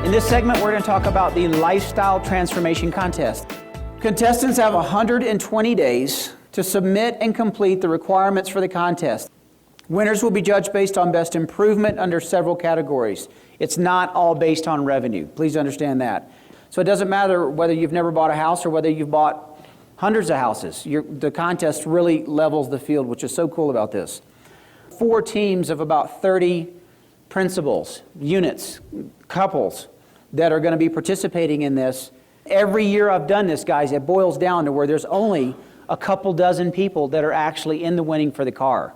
In this segment, we're going to talk about the Lifestyle Transformation Contest. Contestants have 120 days to submit and complete the requirements for the contest. Winners will be judged based on best improvement under several categories. It's not all based on revenue. Please understand that. So it doesn't matter whether you've never bought a house or whether you've bought hundreds of houses. The contest really levels the field, which is so cool about this. 4 teams of about 30 principals, units, couples that are going to be participating in this. Every year I've done this, guys, it boils down to where there's only a couple dozen people that are actually in the winning for the car.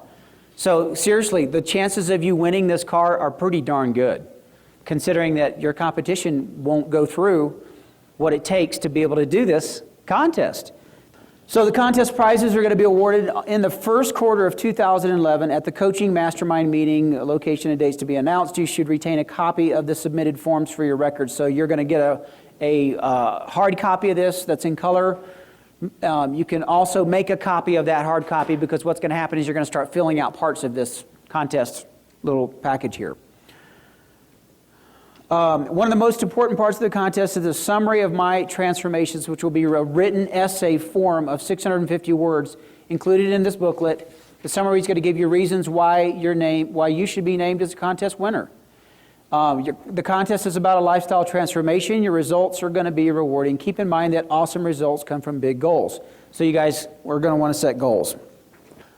So seriously, the chances of you winning this car are pretty darn good, considering that your competition won't go through what it takes to be able to do this contest. So the contest prizes are going to be awarded in the first quarter of 2011 at the Coaching Mastermind meeting. Location and dates to be announced. You should retain a copy of the submitted forms for your records. So you're going to get a hard copy of this that's in color. You can also make a copy of that hard copy, because what's going to happen is you're going to start filling out parts of this contest little package here. One of the most important parts of the contest is a summary of my transformations, which will be a written essay form of 650 words included in this booklet. The summary is going to give you reasons why you should be named as a contest winner. The contest is about a lifestyle transformation. Your results are going to be rewarding. Keep in mind that awesome results come from big goals. So you guys are going to want to set goals.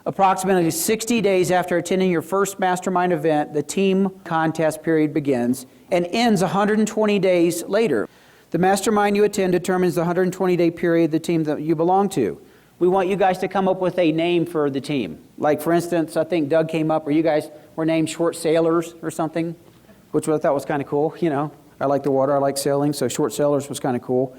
Approximately 60 days after attending your first mastermind event, the team contest period begins and ends 120 days later. The mastermind you attend determines the 120-day period the team that you belong to. We want you guys to come up with a name for the team. Like, for instance, I think Doug came up, or you guys were named Short Sailors or something, which I thought was kind of cool. You know, I like the water, I like sailing, so Short Sailors was kind of cool.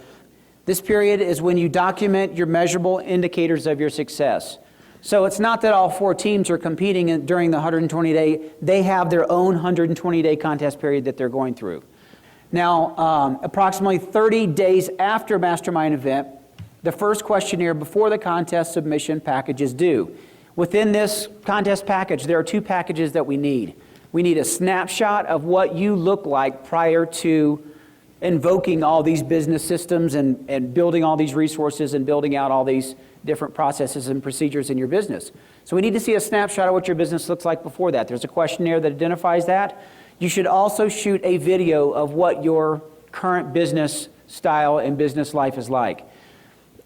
This period is when you document your measurable indicators of your success. So it's not that all 4 teams are competing during the 120-day. They have their own 120-day contest period that they're going through. Now, approximately 30 days after mastermind event, the first questionnaire before the contest submission package is due. Within this contest package, there are 2 packages that we need. We need a snapshot of what you look like prior to invoking all these business systems and building all these resources and building out all these different processes and procedures in your business. So we need to see a snapshot of what your business looks like before that. There's a questionnaire that identifies that. You should also shoot a video of what your current business style and business life is like.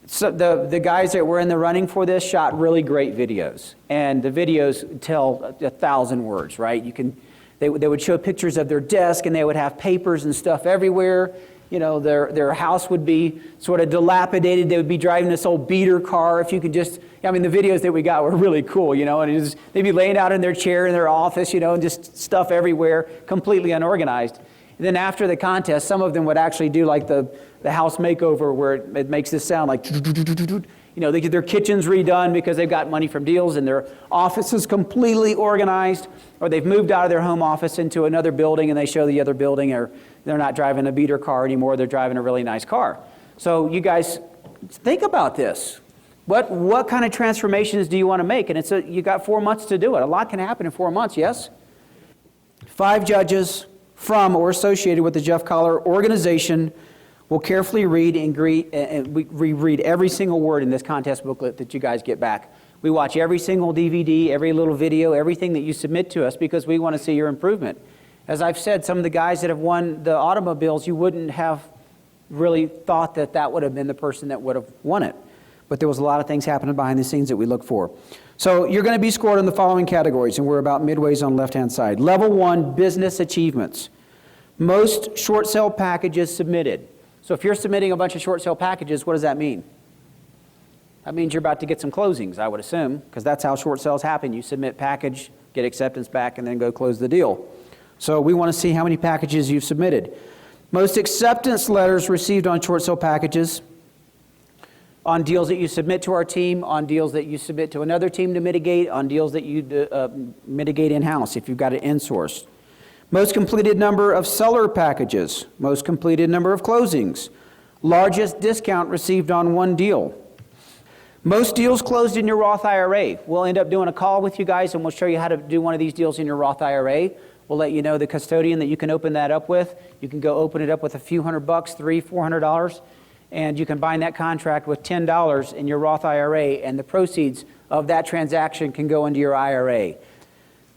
So the guys that were in the running for this shot really great videos, and the videos tell 1,000 words, right? They would show pictures of their desk, and they would have papers and stuff everywhere. You know, their house would be sort of dilapidated. They would be driving this old beater car. If you could just, I mean, the videos that we got were really cool, you know, and they'd be laying out in their chair in their office, you know, and just stuff everywhere, completely unorganized. And then after the contest, some of them would actually do like the house makeover, where it makes this sound like, you know, they get their kitchens redone because they've got money from deals, and their office is completely organized, or they've moved out of their home office into another building and they show the other building, or they're not driving a beater car anymore, they're driving a really nice car. So you guys think about this. What kind of transformations do you want to make? And you got 4 months to do it. A lot can happen in 4 months, yes? 5 judges from or associated with the Jeff Collar organization will carefully read and reread every single word in this contest booklet that you guys get back. We watch every single DVD, every little video, everything that you submit to us, because we want to see your improvement. As I've said, some of the guys that have won the automobiles, you wouldn't have really thought that would have been the person that would have won it. But there was a lot of things happening behind the scenes that we look for. So you're going to be scored in the following categories, and we're about midways on the left-hand side. Level 1, business achievements. Most short sale packages submitted. So if you're submitting a bunch of short sale packages, what does that mean? That means you're about to get some closings, I would assume, because that's how short sales happen. You submit package, get acceptance back, and then go close the deal. So we want to see how many packages you've submitted. Most acceptance letters received on short sale packages, on deals that you submit to our team, on deals that you submit to another team to mitigate, on deals that you mitigate in-house if you've got it in-sourced. Most completed number of seller packages, most completed number of closings, largest discount received on one deal. Most deals closed in your Roth IRA. We'll end up doing a call with you guys, and we'll show you how to do one of these deals in your Roth IRA. We'll let you know the custodian that you can open that up with. You can go open it up with a few $100, $300-$400, and you can bind that contract with $10 in your Roth IRA, and the proceeds of that transaction can go into your IRA.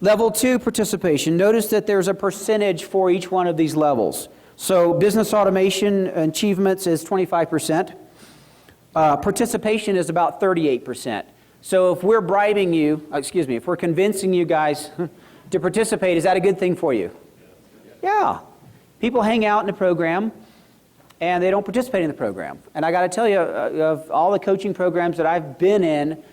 Level 2 participation. Notice that there's a percentage for each one of these levels. So business automation achievements is 25%. Participation is about 38%. So if we're bribing you, if we're convincing you guys to participate, is that a good thing for you? Yeah. People hang out in the program and they don't participate in the program. And I got to tell you, of all the coaching programs that I've been in,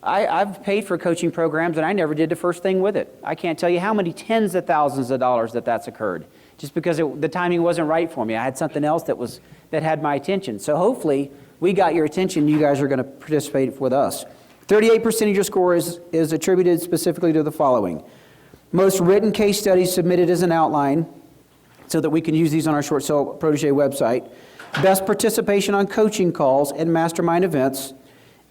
I've paid for coaching programs and I never did the first thing with it. I can't tell you how many tens of thousands of dollars that's occurred, just because the timing wasn't right for me. I had something else that had my attention. So hopefully we got your attention. You guys are going to participate with us. 38% of your score is attributed specifically to the following. Most written case studies submitted as an outline, so that we can use these on our Short Sale Protege website. Best participation on coaching calls and mastermind events.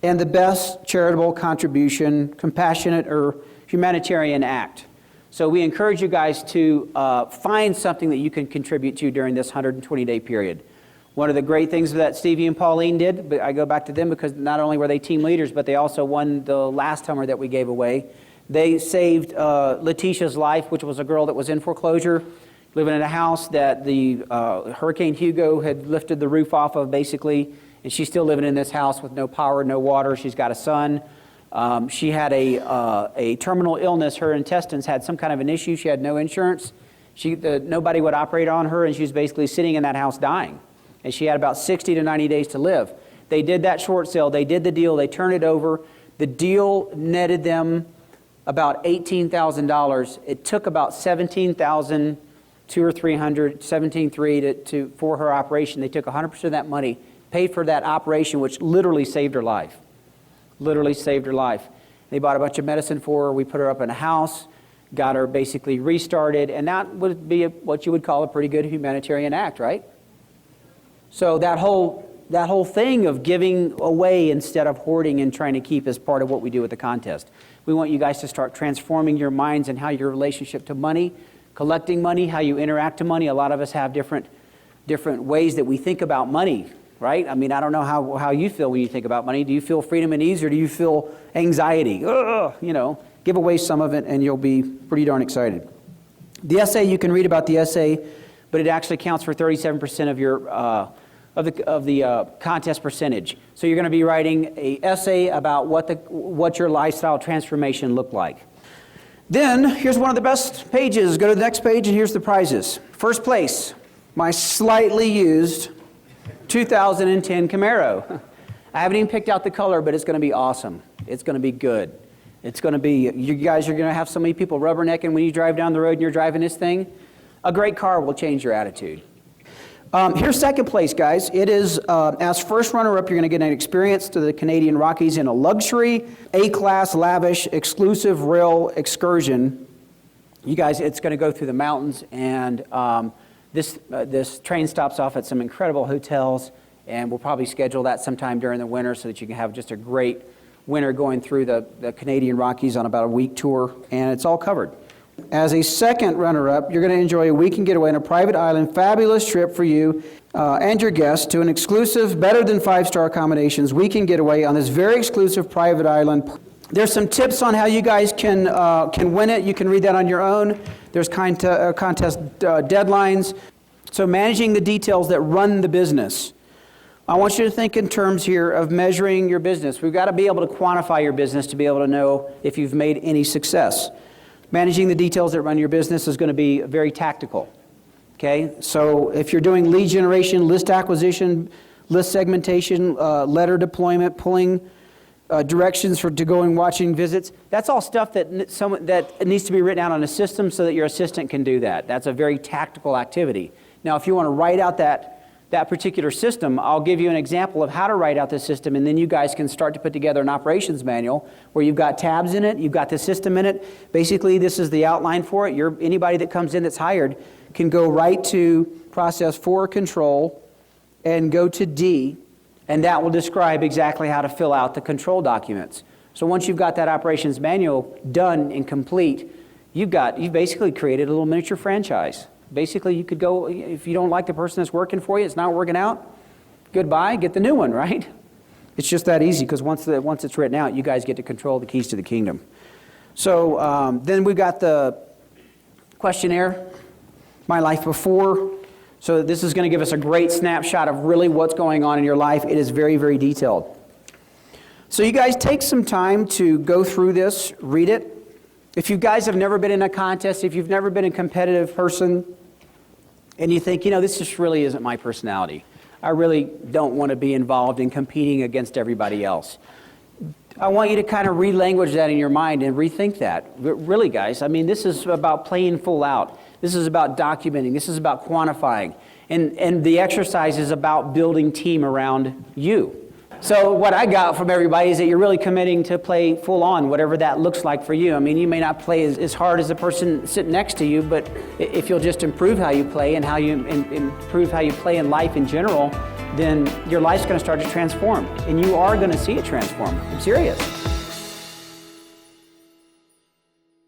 And the best charitable contribution, compassionate or humanitarian act. So we encourage you guys to find something that you can contribute to during this 120-day period. One of the great things that Stevie and Pauline did, but I go back to them because not only were they team leaders, but they also won the last Hummer that we gave away. They saved Letitia's life, which was a girl that was in foreclosure, living in a house that the Hurricane Hugo had lifted the roof off of, basically, and she's still living in this house with no power, no water. She's got a son. She had a terminal illness. Her intestines had some kind of an issue. She had no insurance. Nobody would operate on her, and she was basically sitting in that house dying. And she had about 60 to 90 days to live. They did that short sale. They did the deal. They turned it over. The deal netted them about $18,000. It took about $17,200 or $300, $17,300 for her operation. They took 100% of that money, paid for that operation, which literally saved her life. Literally saved her life. They bought a bunch of medicine for her. We put her up in a house, got her basically restarted, and that would be what you would call a pretty good humanitarian act, right? So that whole thing of giving away instead of hoarding and trying to keep is part of what we do with the contest. We want you guys to start transforming your minds and how your relationship to money, collecting money, how you interact to money. A lot of us have different ways that we think about money, right? I mean, I don't know how you feel when you think about money. Do you feel freedom and ease, or do you feel anxiety? Give away some of it and you'll be pretty darn excited. The essay, you can read about the essay, but it actually counts for 37% of your of the contest percentage. So you're going to be writing an essay about what your lifestyle transformation looked like. Then here's one of the best pages. Go to the next page and here's the prizes. First place, my slightly used 2010 Camaro. I haven't even picked out the color, but it's going to be awesome. It's going to be good. It's going to be, you guys are going to have so many people rubbernecking when you drive down the road and you're driving this thing. A great car will change your attitude. Here's second place, guys. It is, as first runner-up, you're going to get an experience to the Canadian Rockies in a luxury, A-class, lavish, exclusive rail excursion. You guys, it's going to go through the mountains, and this train stops off at some incredible hotels, and we'll probably schedule that sometime during the winter so that you can have just a great winter going through the Canadian Rockies on about a week tour, and it's all covered. As a second runner-up, you're going to enjoy a weekend getaway on a private island, fabulous trip for you and your guests to an exclusive, better than 5-star accommodations weekend getaway on this very exclusive private island. There's some tips on how you guys can win it. You can read that on your own. There's contest deadlines. So managing the details that run the business. I want you to think in terms here of measuring your business. We've got to be able to quantify your business to be able to know if you've made any success. Managing the details that run your business is going to be very tactical. Okay, so if you're doing lead generation, list acquisition, list segmentation, letter deployment, pulling directions to going watching visits, that's all stuff that needs to be written out on a system so that your assistant can do that. That's a very tactical activity. Now, if you want to write out that particular system, I'll give you an example of how to write out the system, and then you guys can start to put together an operations manual where you've got tabs in it, you've got the system in it. Basically, this is the outline for it. Anybody that comes in that's hired can go right to process for control and go to D, and that will describe exactly how to fill out the control documents. So once you've got that operations manual done and complete, you've basically created a little miniature franchise. Basically, you could go, if you don't like the person that's working for you, it's not working out, goodbye, get the new one, right? It's just that easy, because once it's written out, you guys get to control the keys to the kingdom. So then we've got the questionnaire, My Life Before. So this is going to give us a great snapshot of really what's going on in your life. It is very, very detailed. So you guys take some time to go through this, read it. If you guys have never been in a contest, if you've never been a competitive person, and you think, this just really isn't my personality. I really don't want to be involved in competing against everybody else. I want you to kind of re-language that in your mind and rethink that. Really, guys, this is about playing full out. This is about documenting. This is about quantifying. And the exercise is about building team around you. So what I got from everybody is that you're really committing to play full on, whatever that looks like for you. You may not play as hard as the person sitting next to you, but if you'll just improve how you play and improve how you play in life in general, then your life's going to start to transform. And you are going to see it transform. I'm serious.